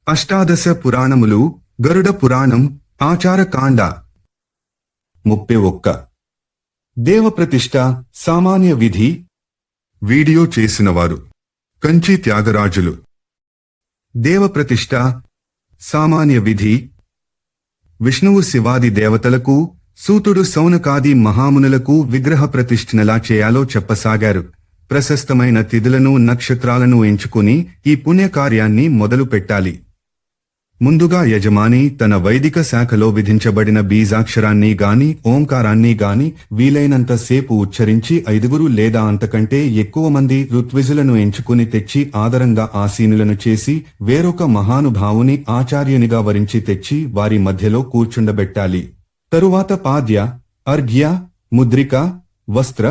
అష్టాదశ పురాణములు గరుడ పురాణం ఆచారకాండ 31 దేవప్రతిష్ఠ సామాన్య విధి. వీడియో చేసినవారు కంచి త్యాగరాజులు. దేవప్రతిష్ఠ సామాన్య విధి. విష్ణువు శివాది దేవతలకు, సూతుడు సౌనకాది మహామునులకు విగ్రహ ప్రతిష్ఠనలా చేయాలో చెప్పసాగారు. ప్రశస్తమైన తిథులను నక్షత్రాలను ఎంచుకుని ఈ పుణ్యకార్యాన్ని మొదలు పెట్టాలి. ముందుగా యజమాని తన వైదిక శాఖలో విధించబడిన బీజాక్షరాన్ని గాని ఓంకారాన్ని గాని వీలైనంత సేపు ఉచ్చరించి 5 లేదా అంతకంటే ఎక్కువ మంది ఋత్విజులను ఎంచుకుని తెచ్చి ఆదరంగా ఆసీనులను చేసి వేరొక మహానుభావుని ఆచార్యునిగా వరించి తెచ్చి వారి మధ్యలో కూర్చుండబెట్టాలి. తరువాత పాద్య, అర్ఘ్య, ముద్రిక, వస్త్ర,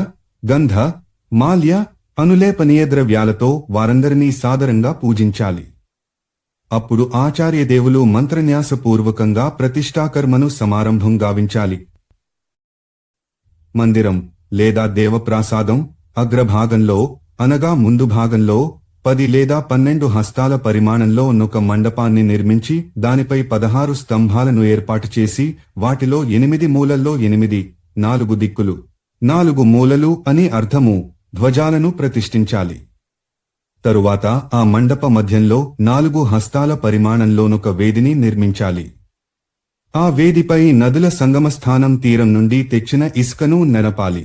గంధ, మాల్య, అనులేపనీయ ద్రవ్యాలతో వారందరినీ సాదరంగా పూజించాలి. అప్పుడు ఆచార్యదేవులు మంత్రన్యాసపూర్వకంగా ప్రతిష్ఠాకర్మను సమారంభం గావించాలి. మందిరం లేదా దేవప్రాసాదం అగ్రభాగంలో అనగా ముందు భాగంలో 10 లేదా 12 హస్తాల పరిమాణంలో ఉన్నొక మండపాన్ని నిర్మించి దానిపై 16 స్తంభాలను ఏర్పాటు చేసి వాటిలో 8 మూలల్లో 8, 4 దిక్కులు 4 మూలలు అని అర్థము ధ్వజాలను ప్రతిష్ఠించాలి. తరువాత ఆ మండప మధ్యంలో 4 హస్తాల పరిమాణంలోనొక వేదిని నిర్మించాలి. ఆ వేదిపై నదుల సంగమస్థానం తీరం నుండి తెచ్చిన ఇసుకను నెరపాలి.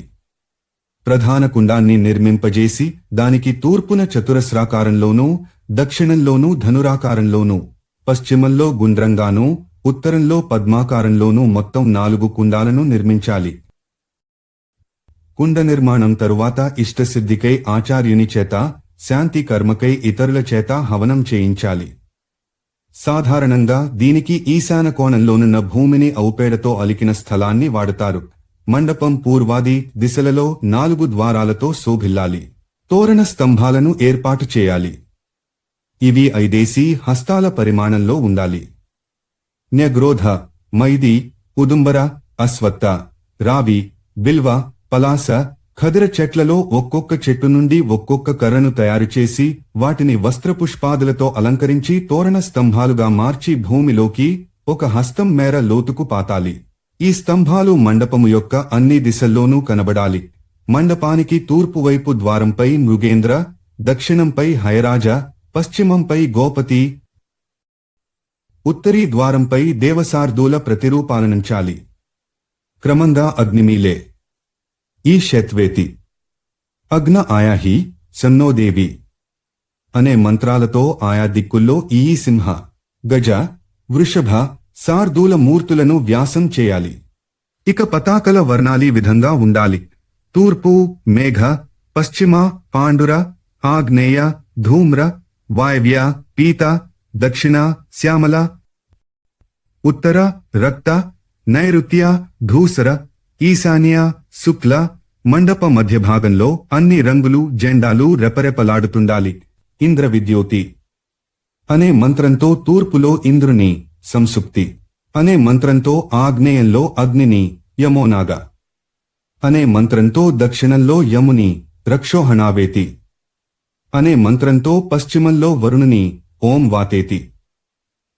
ప్రధాన కుండాన్ని నిర్మింపజేసి దానికి తూర్పున చతురస్రాకారంలోనూ, దక్షిణంలోనూ ధనురాకారంలోనూ, పశ్చిమంలో గుండ్రంగానూ, ఉత్తరంలో పద్మాకారంలోనూ మొత్తం 4 కుండాలను నిర్మించాలి. కుండ నిర్మాణం తరువాత ఇష్టసిద్ధికై ఆచార్యుని చేత, శాంతి కర్మకై ఇతరుల చేత హవనం చేయించాలి. సాధారణంగా దీనికి ఈశాన కోణంలోనున్న భూమిని ఔపేడతో అలికిన స్థలాన్ని వాడతారు. మండపం పూర్వాది దిశలలో 4 ద్వారాలతో శోభిల్లాలి. తోరణ స్తంభాలను ఏర్పాటు చేయాలి. ఇవి 5 హస్తాల పరిమాణంలో ఉండాలి. న్యగ్రోధ, మైది, ఉదుంబర, అశ్వత్థ, రావి, బిల్వ, పలాస, ఖదిర చెట్లలో ఒక్కొక్క చెట్టు నుండి ఒక్కొక్క కర్రను తయారుచేసి వాటిని వస్త్రపుష్పాదులతో అలంకరించి తోరణ స్తంభాలుగా మార్చి భూమిలోకి 1 హస్తం మేర లోతుకు పాతాలి. ఈ స్తంభాలు మండపము యొక్క అన్ని దిశల్లోనూ కనబడాలి. మండపానికి తూర్పు వైపు ద్వారంపై మృగేంద్ర, దక్షిణంపై హయరాజ, పశ్చిమంపై గోపతి, ఉత్తరీ ద్వారంపై దేవసార్దూల ప్రతిరూపాలనుంచాలి. క్రమంగా అగ్నిమీలే ఈ శత్వేతి, అగ్న ఆయాహి, సన్నోదేవి అనే మంత్రాలతో ఆయా దిక్కుల్లో ఈ సింహ, గజ, వృషభ, సార్దూల మూర్తులను వ్యాసం చేయాలి. ఇక పతాకల వర్ణాలి విధంగా ఉండాలి. తూర్పు మేఘ, పశ్చిమ పాండుర, ఆగ్నేయ ధూమ్ర, వాయవ్య పీత, దక్షిణ శ్యామల, ఉత్తర రక్త, నైరుత్య ధూసర, ఈశాన్య శుక్ల. మండప మధ్య భాగంలో అన్ని రంగులు జెండాలు రెపరెపలాడుతుండాలి. ఇంద్ర విద్యోతి అనే మంత్రంతో తూర్పులో ఇంద్రుని, సంసుప్తి అనే మంత్రంతో ఆగ్నేయంలో అగ్నిని, యమోనాగ అనే మంత్రంతో దక్షిణంలో యముని, రక్షోహణావేతి అనే మంత్రంతో పశ్చిమంలో వరుణుని, ఓం వాతేతి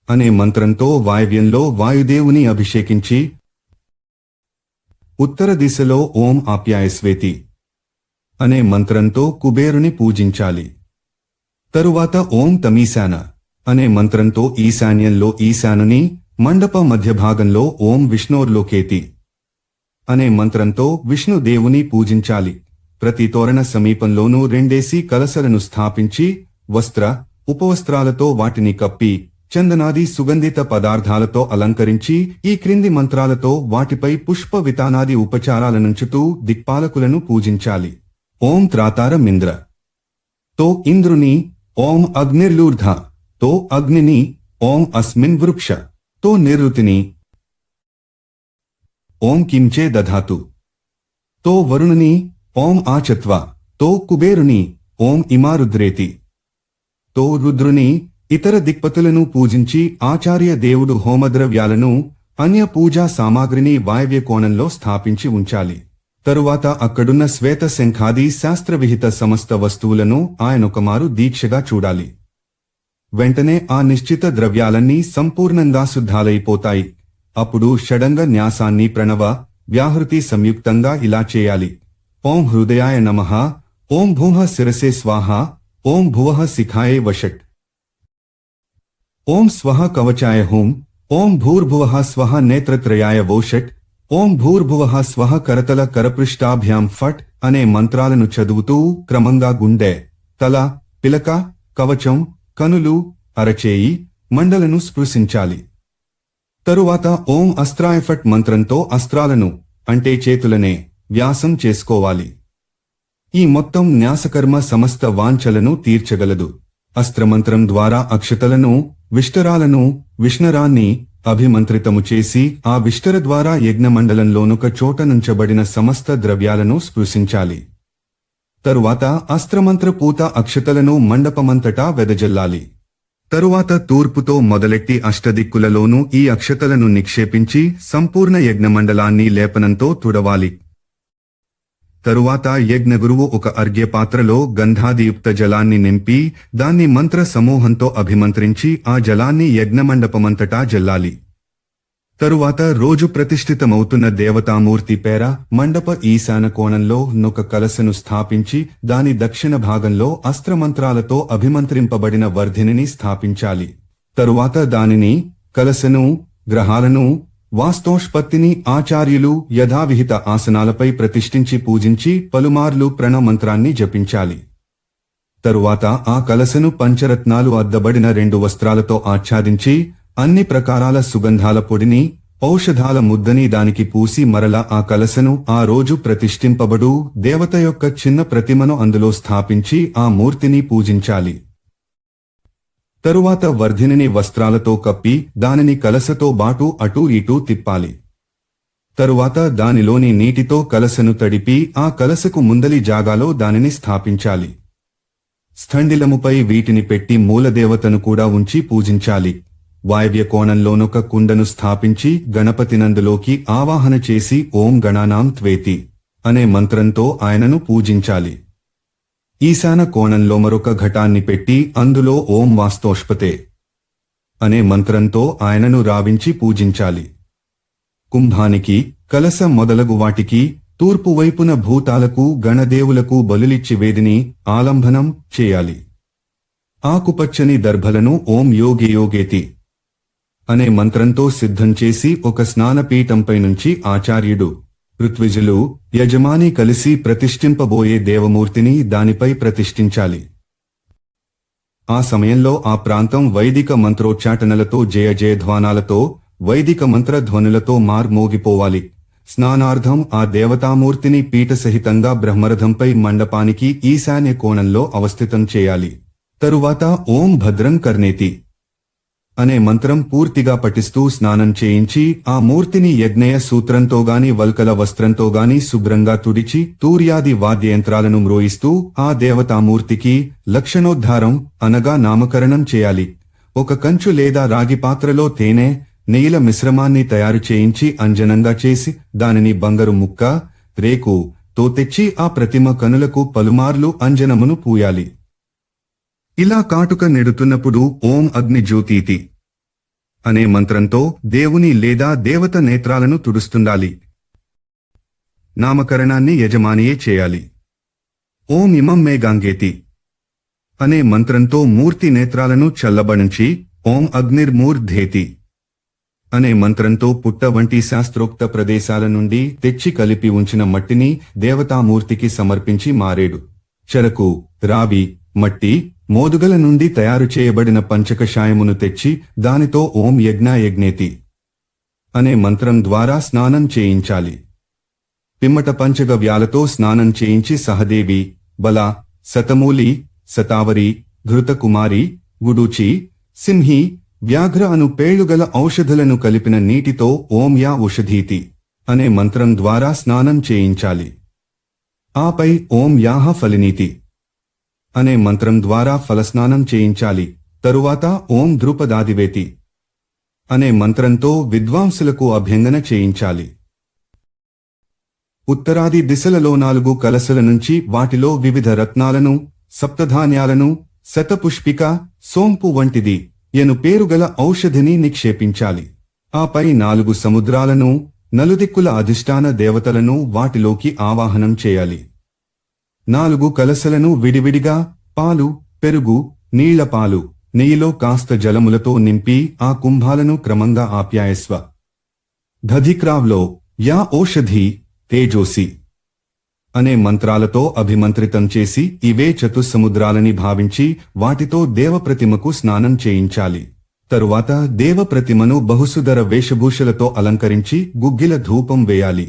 అనే మంత్రంతో వాయవ్యంలో వాయుదేవుని అభిషేకించి ఉత్తర దిశలో ఓం ఆప్యాయస్వేతి అనే మంత్రంతో కుబేరుని పూజించాలి. తరువాత ఓం తమీశాన అనే మంత్రంతో ఈశాన్యంలో ఈశానుని, మండప మధ్య భాగంలో ఓం విష్ణోర్లోకేతి అనే మంత్రంతో విష్ణుదేవుని పూజించాలి. ప్రతి తోరణ సమీపంలోనూ 2 కలశలను స్థాపించి వస్త్ర, ఉపవస్త్రాలతో వాటిని కప్పి చందనాది సుగంధిత పదార్థాలతో అలంకరించి ఈ క్రింది మంత్రాలతో వాటిపై పుష్ప వితానాది ఉపచారాలనుంచుతూ దిక్పాలకులను పూజించాలి. ఓం త్రాతారమింద్ర తో ఇంద్రుని, ఓం అగ్నిర్లూర్ధ తో అగ్నిని, ఓం అస్మిన్ వృక్ష తో నిరుతిని, ఓం కించే దధాతు తో వరుణుని, ఓం ఆచత్వ తో కుబేరుని, ఓం ఇమారుద్రేతి తో రుద్రుని. ఇతర దిక్పతులను పూజించి ఆచార్య దేవుడు హోమద్రవ్యాలను, అన్య పూజా సామాగ్రిని వాయవ్య కోణంలో స్థాపించి ఉంచాలి. తరువాత అక్కడున్న శ్వేత శంఖాది శాస్త్రవిహిత సమస్త వస్తువులను ఆయనొకమారు దీక్షగా చూడాలి. వెంటనే ఆ నిశ్చిత ద్రవ్యాలన్నీ సంపూర్ణంగా శుద్ధాలైపోతాయి. అప్పుడు షడంగ న్యాసాన్ని ప్రణవ వ్యాహృతి సంయుక్తంగా ఇలా చేయాలి. ఓం హృదయాయ నమః, ఓం భూః శిరసే స్వాహ, ఓం భువః శిఖాయే వషట్, ఓం స్వః కవచాయ హూం, ఓం భూర్భువః స్వః నేత్రత్రయాయ వోషట్, ఓం భూర్భువః స్వః కరతల కరపృష్ఠాభ్యాం ఫట్ అనే మంత్రాలను చదువుతూ క్రమంగా గుండె, తల, పిలక, కవచం, కనులు, అరచేయి, మండలను స్పృశించాలి. తరువాత ఓం అస్త్రాయ ఫట్ మంత్రంతో అస్త్రాలను అంటే చేతులనే వ్యాసం చేసుకోవాలి. ఈ మొత్తం న్యాసకర్మ సమస్త వాంఛలను తీర్చగలదు. అస్త్రమంత్రం ద్వారా అక్షతలను, విష్టరాలను, విష్ణరాన్ని అభిమంత్రితము చేసి ఆ విష్టర ద్వారా యజ్ఞమండలంలోనొక చోట నుంచబడిన సమస్త ద్రవ్యాలను స్పృశించాలి. తరువాత అస్త్రమంత్రపూత అక్షతలను మండపమంతటా వెదజల్లాలి. తరువాత తూర్పుతో మొదలెట్టి అష్టదిక్కులలోనూ ఈ అక్షతలను నిక్షేపించి సంపూర్ణ యజ్ఞమండలాన్ని లేపనంతో తుడవాలి. తరువాత యజ్ఞగురువు ఒక అర్ఘ్యపాత్రలో గంధాదియుక్త జలాన్ని నింపి దాన్ని మంత్ర సమూహంతో అభిమంత్రించి ఆ జలాన్ని యజ్ఞమండపమంతటా జల్లాలి. తరువాత రోజు ప్రతిష్ఠితమవుతున్న దేవతామూర్తి పేర మండప ఈశాన కోణంలో నొక కలశను స్థాపించి దాని దక్షిణ భాగంలో అస్త్రమంత్రాలతో అభిమంత్రింపబడిన వర్ధినిని స్థాపించాలి. తరువాత దానిని, కలశను, గ్రహాలను, వాస్తోష్పత్తిని ఆచార్యులు యథావిహిత ఆసనాలపై ప్రతిష్ఠించి పూజించి పలుమార్లు ప్రణమంత్రాన్ని జపించాలి. తరువాత ఆ కలశను పంచరత్నాలు అద్దబడిన 2 వస్త్రాలతో ఆచ్ఛాదించి అన్ని ప్రకారాల సుగంధాల పొడిని, ఔషధాల ముద్దని దానికి పూసి మరలా ఆ కలశను ఆ రోజు ప్రతిష్ఠింపబడు దేవత యొక్క చిన్న ప్రతిమను అందులో స్థాపించి ఆ మూర్తిని పూజించాలి. తరువాత వర్ధినిని వస్త్రాలతో కప్పి దానిని కలశతో బాటు అటూ ఇటూ తిప్పాలి. తరువాత దానిలోని నీటితో కలశను తడిపి ఆ కలశకు ముందలి జాగాలో దానిని స్థాపించాలి. స్థండిలముపై వీటిని పెట్టి మూలదేవతను కూడా ఉంచి పూజించాలి. వాయవ్య కోణంలోనొక కుండను స్థాపించి గణపతినందులోకి ఆవాహన చేసి ఓం గణానాం త్వేతి అనే మంత్రంతో ఆయనను పూజించాలి. ఈశాన కోణంలో మరొక ఘటాన్ని పెట్టి అందులో ఓం వాస్తోష్పతే అనే మంత్రంతో ఆయనను రావించి పూజించాలి. కుంభానికి, కలశ మొదలగు వాటికి తూర్పు వైపున భూతాలకు, గణదేవులకు బలులిచ్చి వేదిని ఆలంబనం చేయాలి. ఆకుపచ్చని దర్భలను ఓం యోగే యోగేతి అనే మంత్రంతో సిద్ధం చేసి ఒక స్నానపీఠంపై నుంచి ఆచార్యుడు, ఋత్విజులు, యజమాని కలిసి ప్రతిష్ఠింపబోయే దేవమూర్తిని దానిపై ప్రతిష్ఠించాలి. ఆ సమయంలో ఆ ప్రాంతం వైదిక మంత్రోచ్చాటనలతో జయజయధ్వానాలతో, వైదిక మంత్రధ్వనులతో మార్మోగిపోవాలి. స్నానార్థం ఆ దేవతామూర్తిని పీఠసహితంగా బ్రహ్మరథంపై మండపానికి ఈశాన్య కోణంలో అవస్థితం చేయాలి. తరువాత ఓం భద్రం కర్ణేతి అనే మంత్రం పూర్తిగా పఠిస్తూ స్నానం చేయించి ఆ మూర్తిని యజ్ఞయ సూత్రంతోగాని వల్కల వస్త్రంతోగాని శుభ్రంగా తుడిచి తూర్యాది వాద్యయంత్రాలను మ్రోయిస్తూ ఆ దేవతామూర్తికి లక్షణోద్ధారం అనగా నామకరణం చేయాలి. ఒక కంచు లేదా రాగి పాత్రలో తేనె, నెయ్యిల మిశ్రమాన్ని తయారు చేయించి అంజనంగా చేసి దానిని బంగారు ముక్క, రేకు తో తెచ్చి ఆ ప్రతిమ కనులకు పలుమార్లు అంజనమును పూయాలి. ఇలా కాటుక నెడుతున్నప్పుడు ఓం అగ్ని జ్యోతీతి అనే మంత్రంతో దేవుని లేదా దేవత నేత్రాలను తుడుస్తుండాలి. నామకరణాన్ని యజమానియే చేయాలి. ఓం ఇమం మే గాంగేతి అనే మంత్రంతో మూర్తి నేత్రాలను చల్లబడించి ఓం అగ్నిర్మూర్ధేతి అనే మంత్రంతో పుట్ట వంటి శాస్త్రోక్త ప్రదేశాల నుండి తెచ్చి కలిపి ఉంచిన మట్టిని దేవతామూర్తికి సమర్పించి మారేడు, చెరకు, రావి, మట్టి, మోదుగల నుండి తయారు చేయబడిన పంచకషాయమును తెచ్చి దానితో ఓం యజ్ఞాయజ్ఞేతి అనే మంత్రం ద్వారా స్నానం చేయించాలి. పిమ్మట పంచగవ్యాలతో స్నానం చేయించి సహదేవి, బల, శతమూలి, శతావరి, ఘృతకుమారి, గుడూచి, సింహి, వ్యాఘ్ర అను పేళ్లుగల ఔషధులను కలిపిన నీటితో ఓం యా ఉషధీతి అనే మంత్రం ద్వారా స్నానం చేయించాలి. ఆపై ఓం యాహ ఫలినీతి అనే మంత్రం ద్వారా ఫలస్నానం చేయించాలి. తరువాత ఓం ద్రుపదాదివేతి అనే మంత్రంతో విద్వాంసులకు అభ్యంగన చేయించాలి. ఉత్తరాది దిశలలో 4 కలశల నుంచి వాటిలో వివిధ రత్నాలను, సప్తధాన్యాలను, శతపుష్పిక, సోంపు వంటిది ఎను పేరుగల ఔషధిని నిక్షేపించాలి. ఆపై 4 సముద్రాలను, నలుదిక్కుల అధిష్టాన దేవతలను వాటిలోకి ఆవాహనం చేయాలి. 4 కలశలను విడివిడిగా పాలు, పెరుగు, నీళ్లపాలు, నెయ్యిలో కాస్త జలములతో నింపి ఆ కుంభాలను క్రమంగా ఆప్యాయస్వ దధిక్రావ్లో యా ఓషధి తేజోసి అనే మంత్రాలతో అభిమంత్రితం చేసి ఇవే చతుస్సముద్రాలని భావించి వాటితో దేవప్రతిమకు స్నానం చేయించాలి. తరువాత దేవప్రతిమను బహుసుధర వేషభూషలతో అలంకరించి గుగ్గిల ధూపం వేయాలి.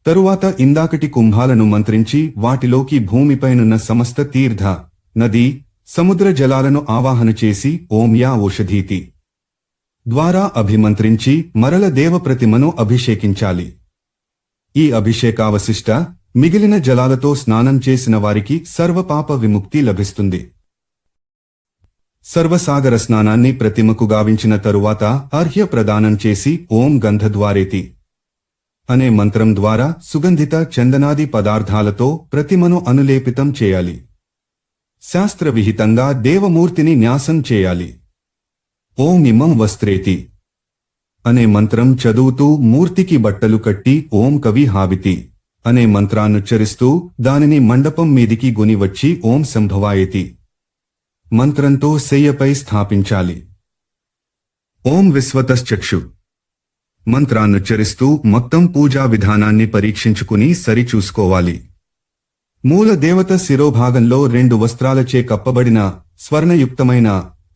తరువాత ఇందాకటి కుంభాలను మంత్రించి వాటిలోకి భూమిపైనున్న సమస్త తీర్థ, నదీ, సముద్ర జలాలను ఆవాహన చేసి ఓం యా ఓషధీతి ద్వారా అభిమంత్రించి మరల దేవప్రతిమను అభిషేకించాలి. ఈ అభిషేకావశిష్ట మిగిలిన జలాలతో స్నానం చేసిన వారికి సర్వపాప విముక్తి లభిస్తుంది. సర్వసాగర స్నానాన్ని ప్రతిమకు గావించిన తరువాత అర్ఘ్య ప్రదానం చేసి ఓం గంధద్వారేతి అనే మంత్రం ద్వారా సుగంధిత చందనాది పదార్థాలతో ప్రతిమను అనులేపితం చేయాలి. శాస్త్రవిహితంగా దేవమూర్తిని న్యాసం చేయాలి. ఓం ఇమం వస్త్రేతి అనే మంత్రం చదువుతూ మూర్తికి బట్టలు కట్టి ఓం కవి హావితి అనే మంత్రాన్నుచ్చరిస్తూ దానిని మండపం మీదికి గునివచ్చి ఓం సంభవాయతి మంత్రంతో శయ్యపై స్థాపించాలి. ఓం విశ్వతశ్చక్షు మంత్రాన్నుచ్చరిస్తూ మొత్తం పూజా విధానాన్ని పరీక్షించుకుని సరిచూసుకోవాలి. మూల దేవత శిరోభాగంలో 2 వస్త్రాలచే కప్పబడిన స్వర్ణయుక్తమైన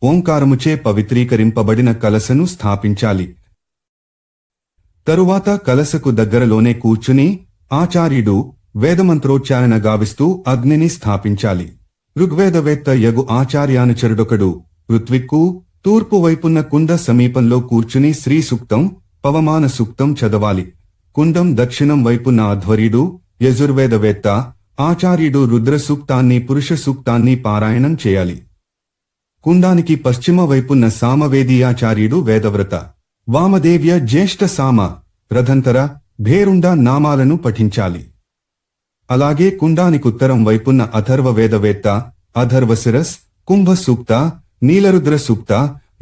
ఓంకారముచే పవిత్రీకరింపబడిన కలశను స్థాపించాలి. తరువాత కలశకు దగ్గరలోనే కూర్చుని ఆచార్యుడు వేదమంత్రోచ్చారణ గావిస్తూ అగ్నిని స్థాపించాలి. ఋగ్వేదవేత్త యగు ఆచార్యానుచరుడొకడు ఋత్విక్కు తూర్పు వైపున్న కుండ సమీపంలో కూర్చుని శ్రీ సూక్తం, పవమాన సూక్తం చదవాలి. కుండం దక్షిణం వైపున్న అధ్వర్యుడు యజుర్వేదవేత్త ఆచార్యుడు రుద్ర సూక్తాన్ని, పురుష సూక్తాన్ని పారాయణం చేయాలి. కుండానికి పశ్చిమ వైపున్న సామవేదీయాచార్యుడు వేదవ్రత, వామదేవ్య జ్యేష్ఠ సామ, రథంతర, భేరుండ నామాలను పఠించాలి. అలాగే కుండానికుత్తరం వైపున్న అథర్వ వేదవేత్త అథర్వశిరస్, కుంభ సూక్త, నీలరుద్ర సూక్త,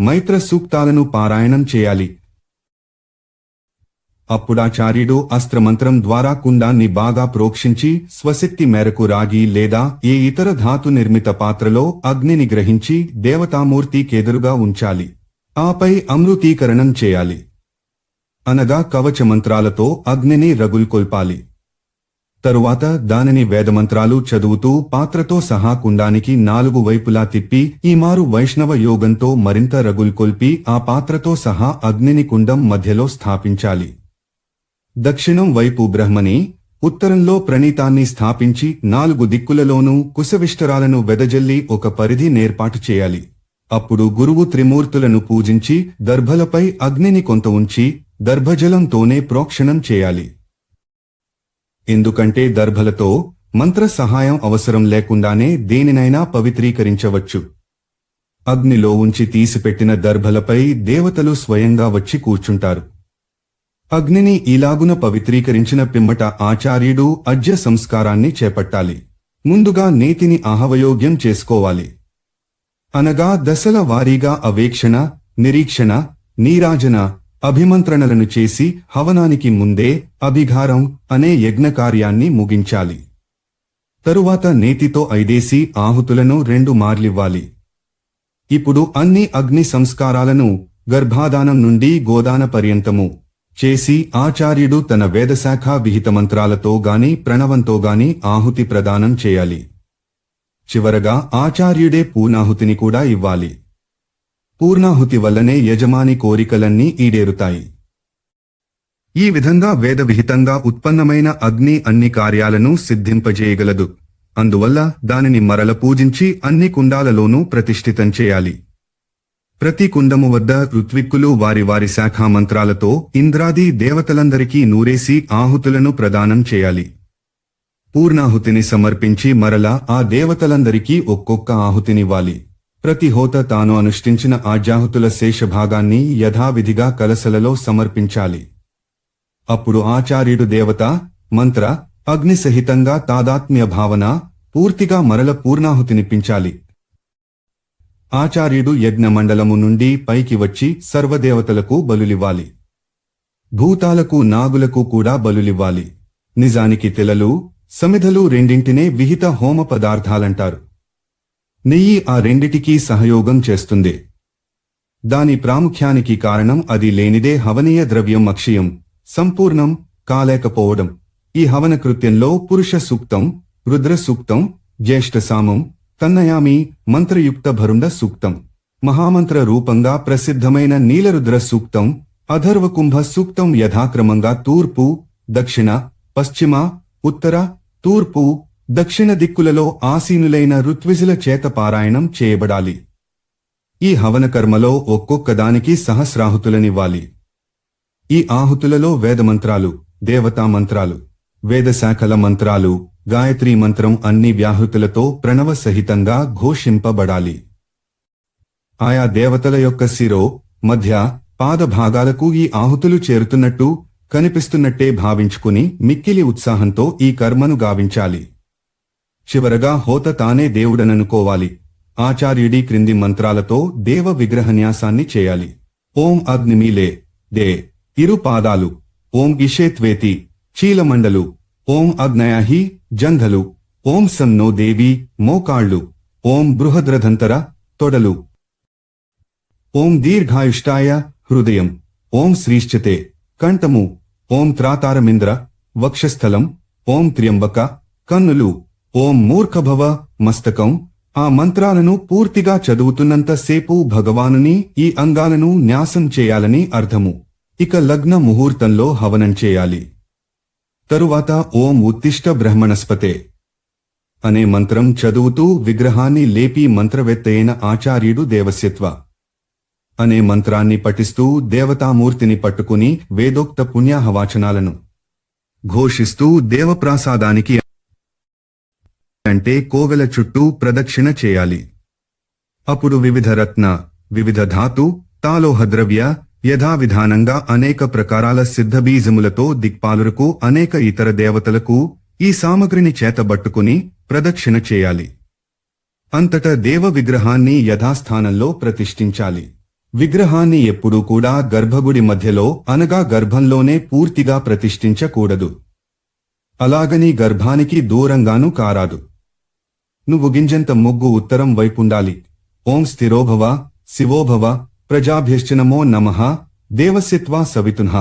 మైత్ర సూక్తాలను పారాయణం చేయాలి. అప్పుడాచార్యుడు అస్త్రమంత్రం ద్వారా కుండాన్ని బాగా ప్రోక్షించి స్వశక్తి మేరకు రాగి లేదా ఏ ఇతర ధాతు నిర్మిత పాత్రలో అగ్నిని గ్రహించి దేవతామూర్తికెదురుగా ఉంచాలి. ఆపై అమృతీకరణం చేయాలి. అనగా కవచ మంత్రాలతో అగ్నిని రగుల్కొల్పాలి. తరువాత దానిని వేదమంత్రాలు చదువుతూ పాత్రతో సహా కుండానికి 4 వైపులా తిప్పి ఈ మారు వైష్ణవ యోగంతో మరింత రగుల్కొల్పి ఆ పాత్రతో సహా అగ్నిని కుండం మధ్యలో స్థాపించాలి. దక్షిణం వైపు బ్రహ్మని, ఉత్తరంలో ప్రణీతాన్ని స్థాపించి 4 దిక్కులలోనూ కుశవిష్టరాలను వెదజల్లి ఒక పరిధి నేర్పాటు చేయాలి. అప్పుడు గురువు త్రిమూర్తులను పూజించి దర్భలపై అగ్నిని కొంత ఉంచి దర్భజలంతోనే ప్రోక్షణం చేయాలి. ఎందుకంటే దర్భలతో మంత్ర సహాయం అవసరం లేకుండానే దేనినైనా పవిత్రీకరించవచ్చు. అగ్నిలో ఉంచి తీసిపెట్టిన దర్భలపై దేవతలు స్వయంగా వచ్చి కూర్చుంటారు. అగ్నిని ఇలాగున పవిత్రీకరించిన పిమ్మట ఆచార్యుడు అజ్య సంస్కారాన్ని చేపట్టాలి. ముందుగా నేతిని ఆహవయోగ్యం చేసుకోవాలి. అనగా దశల వారీగా అవేక్షణ, నిరీక్షణ, నీరాజన, అభిమంత్రణలను చేసి హవనానికి ముందే అభిఘారం అనే యజ్ఞకార్యాన్ని ముగించాలి. తరువాత నేతితో 5 ఆహుతులను 2 మార్లివ్వాలి. ఇప్పుడు అన్ని అగ్ని సంస్కారాలను గర్భాదానం నుండి గోదాన పర్యంతము చేసి ఆచార్యుడు తన వేదశాఖ విహిత మంత్రాలతో గాని ప్రణవంతో గాని ఆహుతి ప్రదానం చేయాలి. చివరగా ఆచార్యుడే పూర్ణాహుతిని కూడా ఇవ్వాలి. పూర్ణాహుతి వల్లనే యజమాని కోరికలన్నీ ఈడేరుతాయి. ఈ విధంగా వేద విహితంగా ఉత్పన్నమైన అగ్ని అన్ని కార్యాలను సిద్ధింపజేయగలదు. అందువల్ల దానిని మరల పూజించి అన్ని కుండాలలోనూ ప్రతిష్ఠితం చేయాలి. ప్రతి కుండము వద్ద ఋత్విక్కులు వారి వారి శాఖామంత్రాలతో ఇంద్రాది దేవతలందరికీ నూరేసి ఆహుతులను ప్రదానం చేయాలి. పూర్ణాహుతిని సమర్పించి మరలా ఆ దేవతలందరికీ ఒక్కొక్క ఆహుతినివ్వాలి. ప్రతి హోత తాను అనుష్ఠించిన ఆజ్యాహుతుల శేషభాగాన్ని యథావిధిగా కలశలలో సమర్పించాలి. అప్పుడు ఆచార్యుడు దేవత, మంత్ర, అగ్ని సహితంగా తాదాత్మ్య భావన పూర్తిగా మరల పూర్ణాహుతినిప్పించాలి. ఆచార్యుడు యజ్ఞమండలము నుండి పైకి వచ్చి సర్వదేవతలకు బలులివ్వాలి. భూతాలకు నాగులకు కూడా బలులివ్వాలి. నిజానికి తెలలు, సమిధలు రెండింటినే విహిత హోమ పదార్థాలంటారు. నెయ్యి ఆ రెండిటికీ సహయోగం చేస్తుంది. దాని ప్రాముఖ్యానికి కారణం అది లేనిదే హవనీయ ద్రవ్యం అక్షయం, సంపూర్ణం కాలేకపోవడం. ఈ హవన కృత్యంలో పురుష సూక్తం, రుద్ర సూక్తం, జ్యేష్ఠ సామం, తన్నయామి మంత్రయుక్త భరుండ సూక్తం, మహామంత్ర రూపంగా ప్రసిద్ధమైన నీలరుద్ర సూక్తం, అథర్వకుంభ సూక్తం యథాక్రమంగా తూర్పు, దక్షిణ, పశ్చిమ, ఉత్తర, తూర్పు, దక్షిణ దిక్కులలో ఆసీనులైన ఋత్విజుల చేత పారాయణం చేయబడాలి. ఈ హవన కర్మలో ఒక్కొక్కదానికి సహస్రాహుతులనివ్వాలి. ఈ ఆహుతులలో వేదమంత్రాలు, దేవతా మంత్రాలు, వేదశాఖల మంత్రాలు, గాయత్రీ మంత్రం అన్ని వ్యాహృతులతో ప్రణవ సహితంగా ఘోషింపబడాలి. ఆయా దేవతల యొక్క శిరో, మధ్య, పాద భాగాలకు ఈ ఆహుతులు చేరుతున్నట్టు కనిపిస్తున్నట్టే భావించుకుని మిక్కిలి ఉత్సాహంతో ఈ కర్మను గావించాలి. చివరగా హోత తానే దేవుడననుకోవాలి. ఆచార్యుడి క్రింది మంత్రాలతో దేవ విగ్రహన్యాసాన్ని చేయాలి. ఓం అగ్నిమీలే దే ఇరు పాదాలు, ఓం ఇషేత్వేతి చీలమండలు, ఓం అగ్నయాహి జంఘలు, ఓం సన్నో దేవి మోకాళ్ళు, ఓం బృహద్రథంతర తొడలు, ఓం దీర్ఘాయుష్టాయ హృదయం, ఓం శ్రీశ్చతే కంఠము, ఓం త్రాతారమింద్ర వక్షస్థలం, ఓం త్ర్యంబక కన్నులు, ఓం మూర్ఖభవ మస్తకం. ఆ మంత్రాలను పూర్తిగా చదువుతున్నంత సేపు భగవానుని ఈ అంగాలను న్యాసం చేయాలని అర్థము. ఇక లగ్న ముహూర్తంలో హవనం చేయాలి. తరువాత ఓం ఉత్తిష్ట బ్రహ్మణస్పతే అనే మంత్రం చదువుతూ విగ్రహాన్ని లేపి మంత్రవేత్తయైన ఆచార్యుడు దేవస్యత్వ అనే మంత్రాన్ని పఠిస్తూ దేవతామూర్తిని పట్టుకుని వేదోక్త పుణ్యాహవాచనాలను ఘోషిస్తూ దేవప్రాసాదానికి అంటే కోవెల చుట్టూ ప్రదక్షిణ చేయాలి. అప్పుడు వివిధ రత్న, వివిధ ధాతు, తాలోహద్రవ్య యథావిధానంగా అనేక ప్రకారాల సిద్ధబీజములతో దిక్పాలురకు అనేక ఇతర దేవతలకు ఈ సామగ్రిని చేతబట్టుకుని ప్రదక్షిణ చేయాలి. అంతటా దేవ విగ్రహాన్ని యథాస్థానంలో ప్రతిష్ఠించాలి. విగ్రహాన్ని ఎప్పుడూ కూడా గర్భగుడి మధ్యలో అనగా గర్భంలోనే పూర్తిగా ప్రతిష్ఠించకూడదు. అలాగని గర్భానికి దూరంగానూ కారాదు. నువ్వు గింజంత మొగ్గు ఉత్తరం వైపుండాలి. ఓం స్థిరోభవ శివోభవ ప్రజాభ్యశ్చనమో నమః దేవస్యత్వా సవితున్హ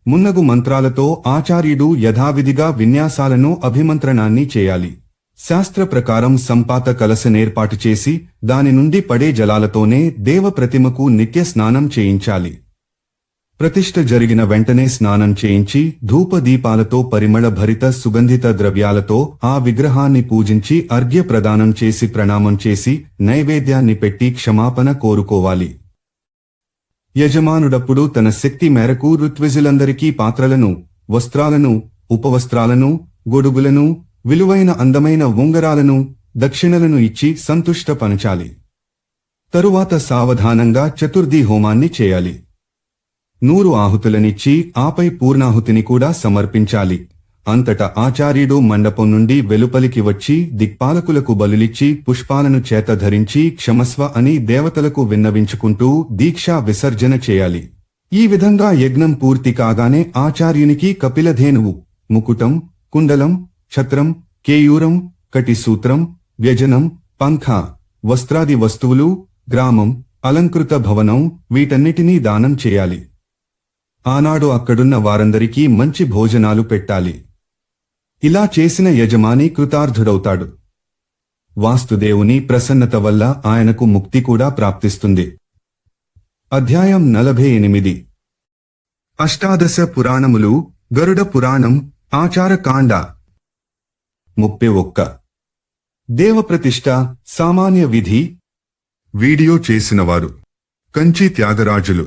మున్నగు మంత్రాలతో ఆచార్యుడు యథావిధిగా విన్యాసాలను అభిమంత్రణాన్ని చేయాలి. శాస్త్ర ప్రకారం సంపాత కలశనేర్పాటు చేసి దాని నుండి పడే జలాలతోనే దేవ ప్రతిమకు నిత్య స్నానం చేయించాలి. ప్రతిష్ఠ జరిగిన వెంటనే స్నానం చేయించి ధూపదీపాలతో పరిమళ భరిత సుగంధిత ద్రవ్యాలతో ఆ విగ్రహాన్ని పూజించి అర్ఘ్య ప్రదానం చేసి ప్రణామం చేసి నైవేద్యాన్ని పెట్టి క్షమాపణ కోరుకోవాలి. యజమానుడప్పుడు తన శక్తి మేరకు ఋత్విజులందరికీ పాత్రలను, వస్త్రాలను, ఉపవస్త్రాలను, గొడుగులను, విలువైన అందమైన ఉంగరాలను, దక్షిణలను ఇచ్చి సంతుష్టపరచాలి. తరువాత సావధానంగా చతుర్థి హోమాన్ని చేయాలి. 100 ఆహుతులనిచ్చి ఆపై పూర్ణాహుతిని కూడా సమర్పించాలి. అంతటా ఆచార్యుడు మండపం నుండి వెలుపలికి వచ్చి దిక్పాలకులకు బలులిచ్చి పుష్పాలను చేత ధరించి క్షమస్వ అని దేవతలకు విన్నవించుకుంటూ దీక్షా విసర్జన చేయాలి. ఈ విధంగా యజ్ఞం పూర్తి కాగానే ఆచార్యునికి కపిలధేనువు, ముకుటం, కుండలం, ఛత్రం, కేయూరం, కటిసూత్రం, వ్యజనం, పంఖ, వస్త్రాది వస్తువులు, గ్రామం, అలంకృత భవనం వీటన్నిటినీ దానం చేయాలి. ఆనాడు అక్కడున్న వారందరికీ మంచి భోజనాలు పెట్టాలి. ఇలా చేసిన యజమాని కృతార్థుడవుతాడు. వాస్తుదేవుని ప్రసన్నత వల్ల ఆయనకు ముక్తి కూడా ప్రాప్తిస్తుంది. అధ్యాయం 48. అష్టాదశ పురాణములు, గరుడ పురాణం, ఆచారకాండ. 31. దేవప్రతిష్ఠ, సామాన్య విధి. వీడియో చేసినవారు కంచి త్యాగరాజులు.